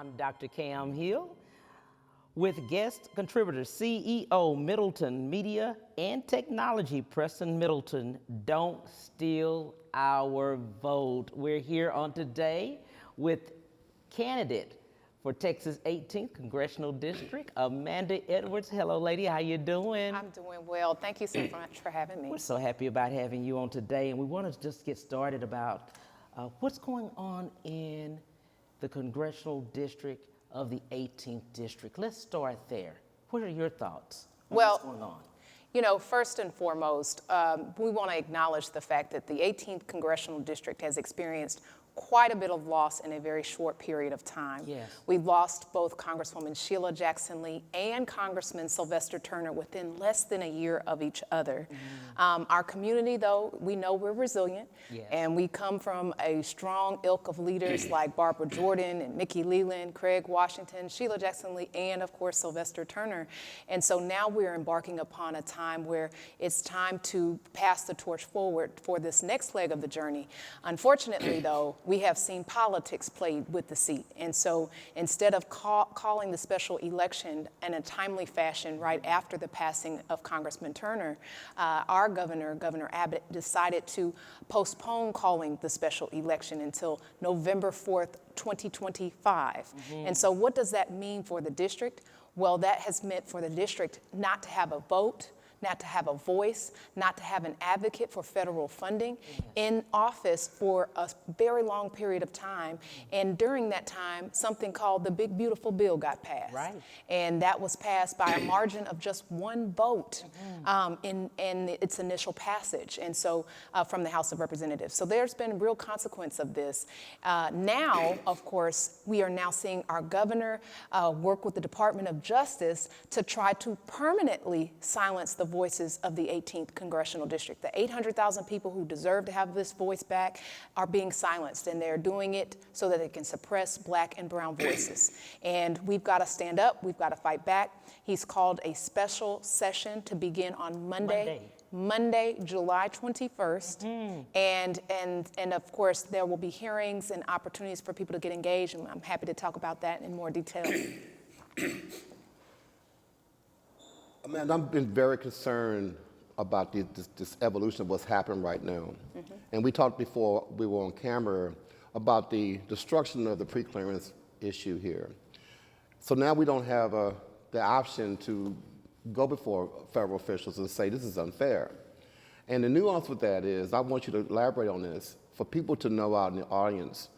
I'm Dr. Cam Hill with guest contributor, CEO, Middleton Media and Technology, Preston Middleton. Don't steal our vote. We're here on today with candidate for Texas 18th Congressional District, Amanda Edwards. Hello, lady, how you doing? I'm doing well. Thank you so much for having me. We're so happy about having you on today, and we want to just get started about what's going on in the Congressional District of the 18th District. Let's start there. What are your thoughts on what's going on? You know, first and foremost, we want to acknowledge the fact that the 18th Congressional District has experienced quite a bit of loss in a very short period of time. Yes. We've lost both Congresswoman Sheila Jackson Lee and Congressman Sylvester Turner within less than a year of each other. Our community, though, we know we're resilient, Yes. and we come from a strong ilk of leaders like Barbara Jordan and Nikki Leland, Craig Washington, Sheila Jackson Lee, and of course Sylvester Turner. And so now we're embarking upon a time where it's time to pass the torch forward for this next leg of the journey. Unfortunately, though, we have seen politics played with the seat. And so instead of calling the special election in a timely fashion right after the passing of Congressman Turner, our governor, Governor Abbott, decided to postpone calling the special election until November 4th, 2025. And so what does that mean for the district? Well, that has meant for the district not to have a vote, not to have a voice, not to have an advocate for federal funding in office for a very long period of time. And during that time, something called the Big Beautiful Bill got passed. Right. And that was passed by a margin of just one vote in its initial passage, and so from the House of Representatives. So there's been real consequence of this. Now, of course, we are now seeing our governor work with the Department of Justice to try to permanently silence the voices of the 18th Congressional District. The 800,000 people who deserve to have this voice back are being silenced, and they're doing it so that they can suppress Black and brown voices. And we've got to stand up, we've got to fight back. He's called a special session to begin on Monday, July 21st. And of course, there will be hearings and opportunities for people to get engaged, and I'm happy to talk about that in more detail. Amanda, I've been very concerned about this evolution of what's happening right now. And we talked before we were on camera about the destruction of the pre-clearance issue here. So now we don't have the option to go before federal officials and say this is unfair. And the nuance with that is, I want you to elaborate on this, for people to know out in the audience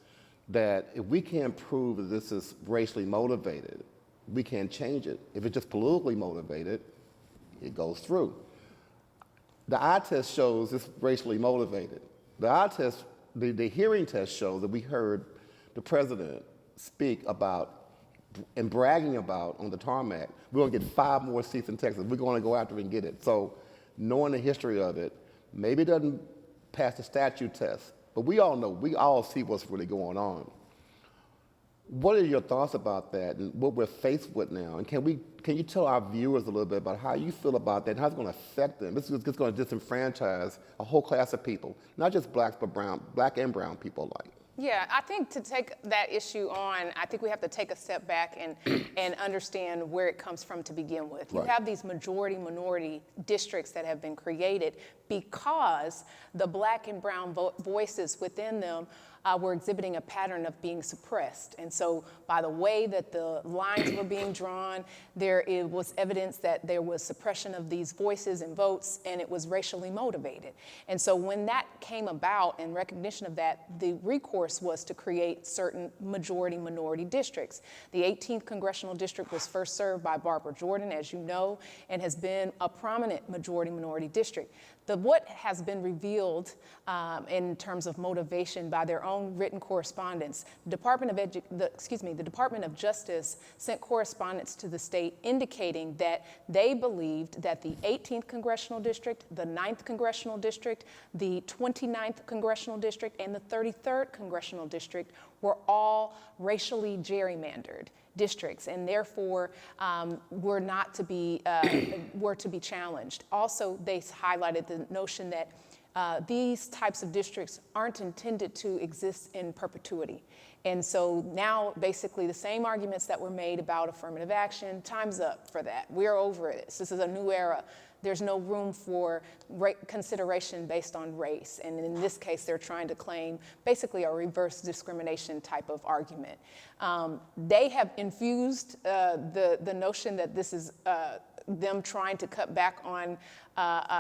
that if we can't prove that this is racially motivated, we can't change it. If it's just politically motivated, it goes through. The eye test shows it's racially motivated. The eye test, the hearing test shows that we heard the president speak about and bragging about on the tarmac, we're gonna get 5 more seats in Texas. We're gonna go after it and get it. So knowing the history of it, maybe it doesn't pass the statute test, but we all know, we all see what's really going on. What are your thoughts about that and what we're faced with now? And can you tell our viewers a little bit about how you feel about that and how it's going to affect them? This is going to disenfranchise a whole class of people, not just Blacks, but Black and brown people alike. Yeah, I think to take that issue on, I think we have to take a step back and understand where it comes from to begin with. You Right. have these majority-minority districts that have been created because the Black and brown voices within them were exhibiting a pattern of being suppressed. And so by the way that the lines were being drawn, it was evidence that there was suppression of these voices and votes, and it was racially motivated. And so when that came about, in recognition of that, the recourse was to create certain majority-minority districts. The 18th Congressional District was first served by Barbara Jordan, as you know, and has been a prominent majority-minority district. What has been revealed in terms of motivation by their own written correspondence, the Department of Justice sent correspondence to the state indicating that they believed that the 18th Congressional District, the 9th Congressional District, the 29th Congressional District, and the 33rd Congressional District were all racially gerrymandered districts, and therefore were to be challenged. Also, they highlighted the notion that these types of districts aren't intended to exist in perpetuity. And so now basically the same arguments that were made about affirmative action, time's up for that. We're over it. This is a new era. There's no room for consideration based on race. And in this case, they're trying to claim basically a reverse discrimination type of argument. They have infused the notion that this is them trying to cut back on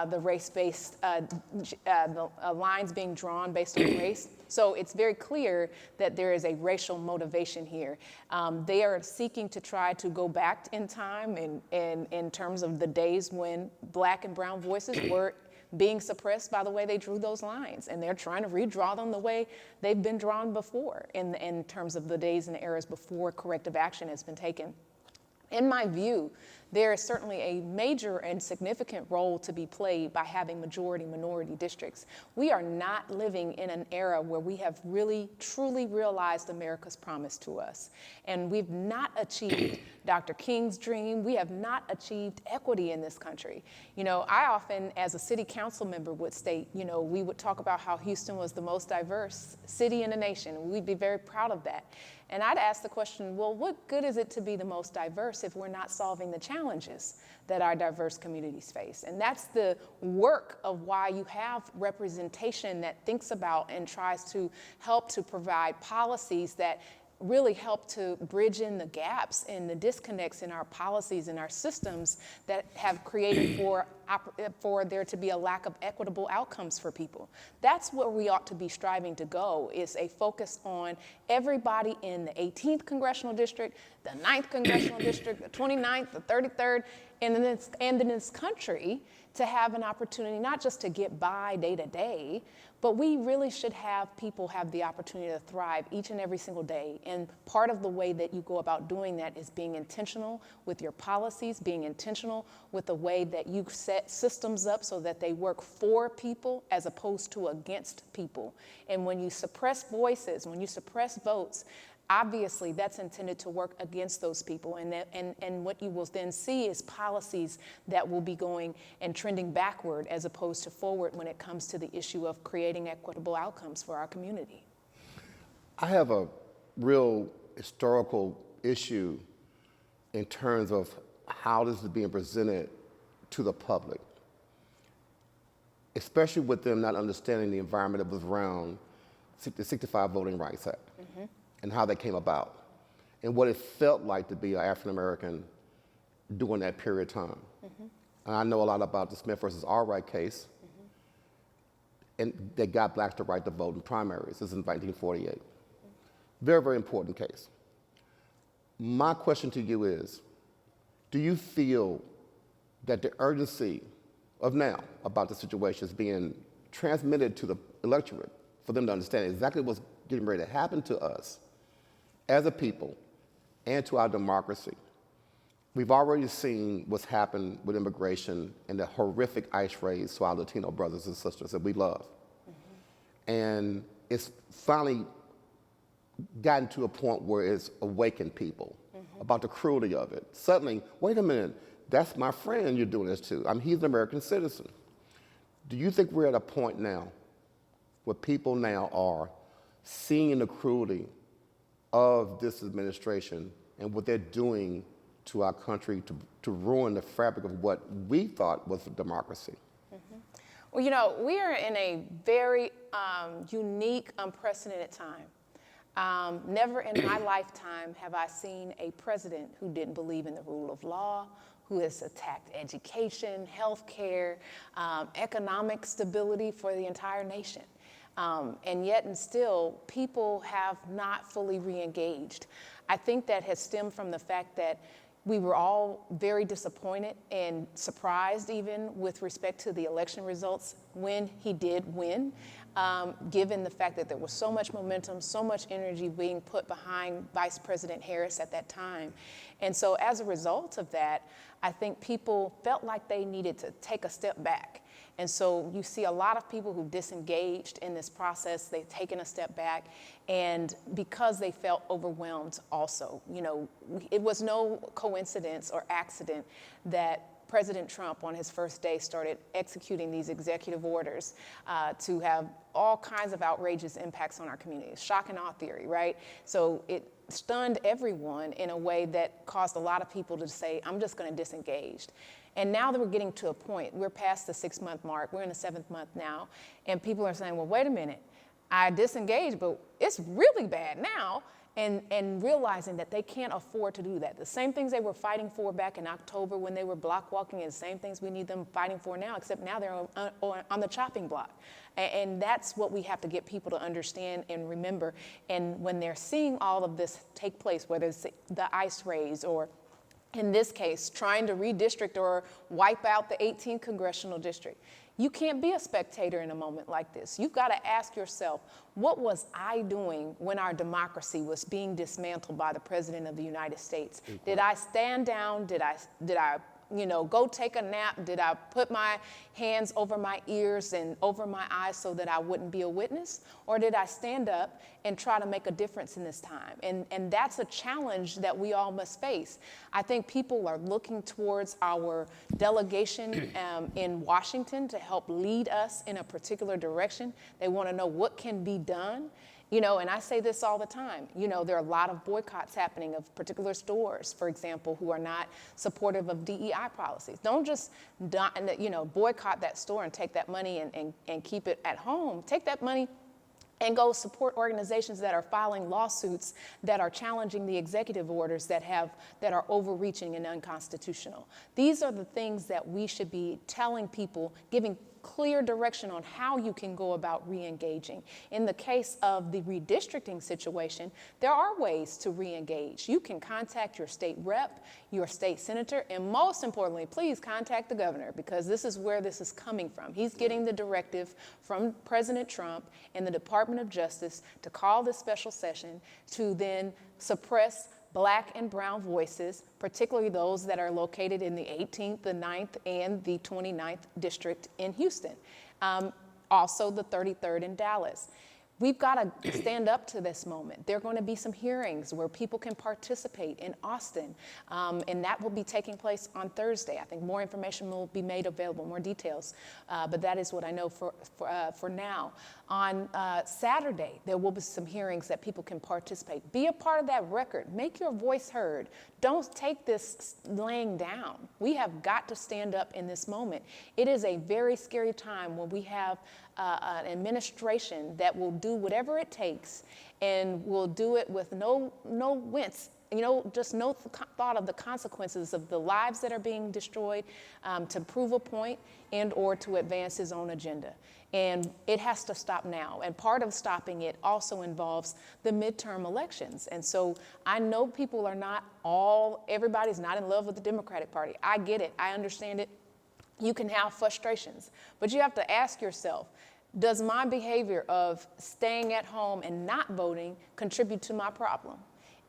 the race-based, the lines being drawn based on race. So it's very clear that there is a racial motivation here. They are seeking to try to go back in time in terms of the days when Black and brown voices were being suppressed by the way they drew those lines. And they're trying to redraw them the way they've been drawn before in terms of the days and eras before corrective action has been taken. In my view, there is certainly a major and significant role to be played by having majority-minority districts. We are not living in an era where we have really, truly realized America's promise to us. And we've not achieved Dr. King's dream. We have not achieved equity in this country. You know, I often, as a city council member, would state, you know, we would talk about how Houston was the most diverse city in the nation. We'd be very proud of that. And I'd ask the question, well, what good is it to be the most diverse if we're not solving the challenges that our diverse communities face? And that's the work of why you have representation that thinks about and tries to help to provide policies that really help to bridge in the gaps and the disconnects in our policies and our systems that have created for there to be a lack of equitable outcomes for people. That's where we ought to be striving to go, is a focus on everybody in the 18th Congressional District, the 9th Congressional District, the 29th, the 33rd, and in this country to have an opportunity not just to get by day to day, but we really should have people have the opportunity to thrive each and every single day. And part of the way that you go about doing that is being intentional with your policies, being intentional with the way that you set systems up so that they work for people as opposed to against people. And when you suppress voices, when you suppress votes, obviously that's intended to work against those people. And what you will then see is policies that will be going and trending backward as opposed to forward when it comes to the issue of creating equitable outcomes for our community. I have a real historical issue in terms of how this is being presented to the public, especially with them not understanding the environment that was around the 65 Voting Rights Act. Mm-hmm. And how that came about, and what it felt like to be an African American during that period of time. Mm-hmm. And I know a lot about the Smith versus Allwright case, mm-hmm. and they got blacks the right to vote in primaries. This is in 1948. Mm-hmm. Very, very important case. My question to you is, do you feel that the urgency of now about the situation is being transmitted to the electorate for them to understand exactly what's getting ready to happen to us as a people and to our democracy? We've already seen what's happened with immigration and the horrific ICE raids to our Latino brothers and sisters that we love. Mm-hmm. And it's finally gotten to a point where it's awakened people mm-hmm. about the cruelty of it. Suddenly, wait a minute, that's my friend you're doing this to. He's an American citizen. Do you think we're at a point now where people now are seeing the cruelty of this administration and what they're doing to our country to ruin the fabric of what we thought was a democracy? Mm-hmm. Well, you know, we are in a very unique, unprecedented time. Never in my lifetime have I seen a president who didn't believe in the rule of law, who has attacked education, healthcare, economic stability for the entire nation. And yet and still, people have not fully re-engaged. I think that has stemmed from the fact that we were all very disappointed and surprised even with respect to the election results when he did win, given the fact that there was so much momentum, so much energy being put behind Vice President Harris at that time. And so as a result of that, I think people felt like they needed to take a step back. And so you see a lot of people who disengaged in this process. They've taken a step back, and because they felt overwhelmed also. You know, it was no coincidence or accident that President Trump on his first day started executing these executive orders to have all kinds of outrageous impacts on our communities. Shock and awe theory, right? So it stunned everyone in a way that caused a lot of people to say, I'm just going to disengage. And now that we're getting to a point, we're past the 6-month mark, we're in the 7th month now, and people are saying, well, wait a minute, I disengaged, but it's really bad now. And realizing that they can't afford to do that. The same things they were fighting for back in October when they were block walking are the same things we need them fighting for now, except now they're on the chopping block. And that's what we have to get people to understand and remember. And when they're seeing all of this take place, whether it's the ICE raids or in this case, trying to redistrict or wipe out the 18th congressional district. You can't be a spectator in a moment like this. You've got to ask yourself, what was I doing when our democracy was being dismantled by the President of the United States? Did I stand down? Did I go take a nap? Did I put my hands over my ears and over my eyes so that I wouldn't be a witness? Or did I stand up and try to make a difference in this time? And that's a challenge that we all must face. I think people are looking towards our delegation in Washington to help lead us in a particular direction. They want to know what can be done. And I say this all the time, there are a lot of boycotts happening of particular stores, for example, who are not supportive of DEI policies. Don't just, boycott that store and take that money and keep it at home. Take that money and go support organizations that are filing lawsuits that are challenging the executive orders that are overreaching and unconstitutional. These are the things that we should be telling people, giving clear direction on how you can go about re-engaging. In the case of the redistricting situation, there are ways to re-engage. You can contact your state rep, your state senator, and most importantly, please contact the governor, because this is where this is coming from. He's getting the directive from President Trump and the Department of Justice to call this special session to then suppress Black and brown voices, particularly those that are located in the 18th, the 9th, and the 29th district in Houston. Also the 33rd in Dallas. We've got to stand up to this moment. There are going to be some hearings where people can participate in Austin, and that will be taking place on Thursday. I think more information will be made available, more details, but that is what I know for now. On Saturday, there will be some hearings that people can participate. Be a part of that record. Make your voice heard. Don't take this laying down. We have got to stand up in this moment. It is a very scary time when we have an administration that will do whatever it takes and will do it with no wince, just no thought of the consequences of the lives that are being destroyed to prove a point and or to advance his own agenda. And it has to stop now. And part of stopping it also involves the midterm elections. And so I know people are everybody's not in love with the Democratic Party. I get it. I understand it. You can have frustrations, but you have to ask yourself, does my behavior of staying at home and not voting contribute to my problem?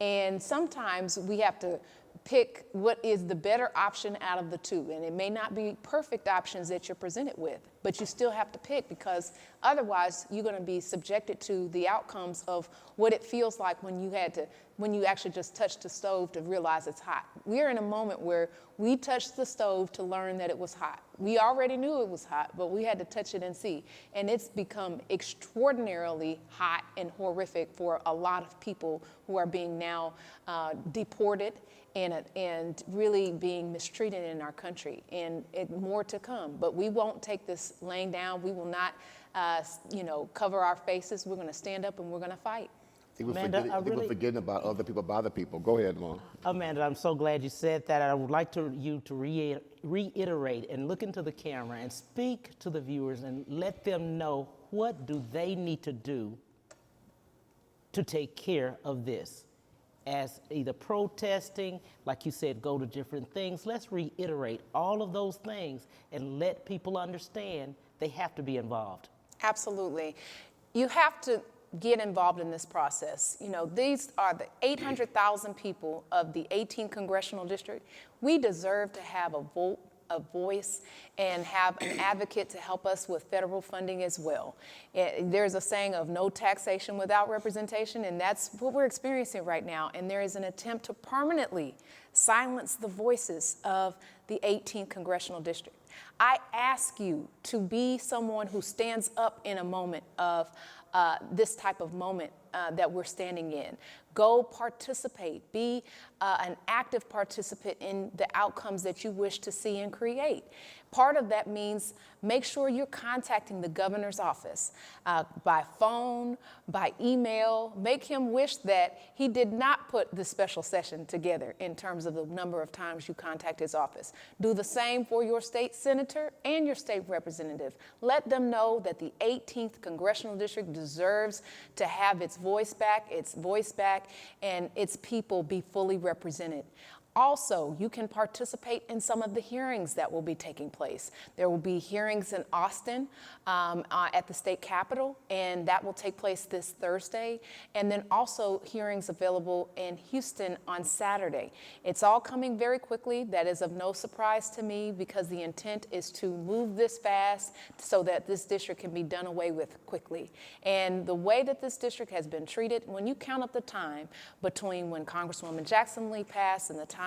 And sometimes we have to pick what is the better option out of the two. And it may not be perfect options that you're presented with, but you still have to pick, because otherwise you're going to be subjected to the outcomes of what it feels like when you actually just touched the stove to realize it's hot. We're in a moment where we touched the stove to learn that it was hot. We already knew it was hot, but we had to touch it and see. And it's become extraordinarily hot and horrific for a lot of people who are being now deported and really being mistreated in our country, and more to come. But we won't take this laying down. We will not, cover our faces. We're going to stand up and we're going to fight. I think Amanda, we're forgetting about other people by other people. Go ahead, Mom. Amanda, I'm so glad you said that. I would like you to reiterate and look into the camera and speak to the viewers and let them know what do they need to do to take care of this. As either protesting, like you said, go to different things. Let's reiterate all of those things and let people understand they have to be involved. Absolutely. You have to get involved in this process. These are the 800,000 people of the 18th congressional district. We deserve to have a voice and have an advocate to help us with federal funding as well. There's a saying of no taxation without representation, and that's what we're experiencing right now. And there is an attempt to permanently silence the voices of the 18th Congressional District. I ask you to be someone who stands up in a moment of this type of moment that we're standing in. Go participate. Be an active participant in the outcomes that you wish to see and create. Part of that means make sure you're contacting the governor's office by phone, by email. Make him wish that he did not put the special session together in terms of the number of times you contact his office. Do the same for your state senator and your state representative. Let them know that the 18th Congressional District deserves to have its voice back, and its people be fully represented. Also, you can participate in some of the hearings that will be taking place. There will be hearings in Austin at the state capitol, and that will take place this Thursday. And then also hearings available in Houston on Saturday. It's all coming very quickly. That is of no surprise to me because the intent is to move this fast so that this district can be done away with quickly. And the way that this district has been treated, when you count up the time between when Congresswoman Jackson Lee passed and the time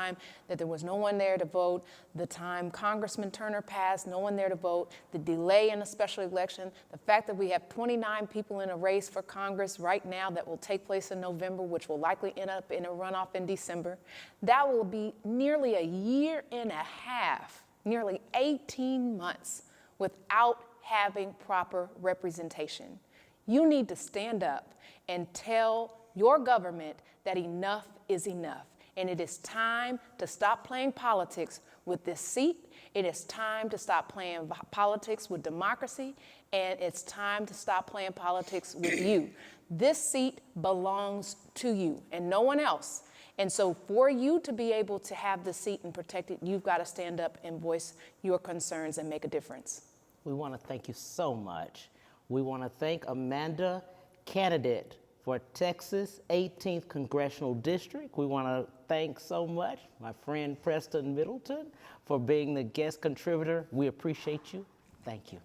that there was no one there to vote, the time Congressman Turner passed, no one there to vote, the delay in a special election, the fact that we have 29 people in a race for Congress right now that will take place in November, which will likely end up in a runoff in December, that will be nearly a year and a half, nearly 18 months without having proper representation. You need to stand up and tell your government that enough is enough. And it is time to stop playing politics with this seat. It is time to stop playing politics with democracy. And it's time to stop playing politics with you. This seat belongs to you and no one else. And so for you to be able to have the seat and protect it, you've got to stand up and voice your concerns and make a difference. We want to thank you so much. We want to thank Amanda, candidate for Texas 18th Congressional District. We want to thank so much my friend Preston Middleton for being the guest contributor. We appreciate you. Thank you.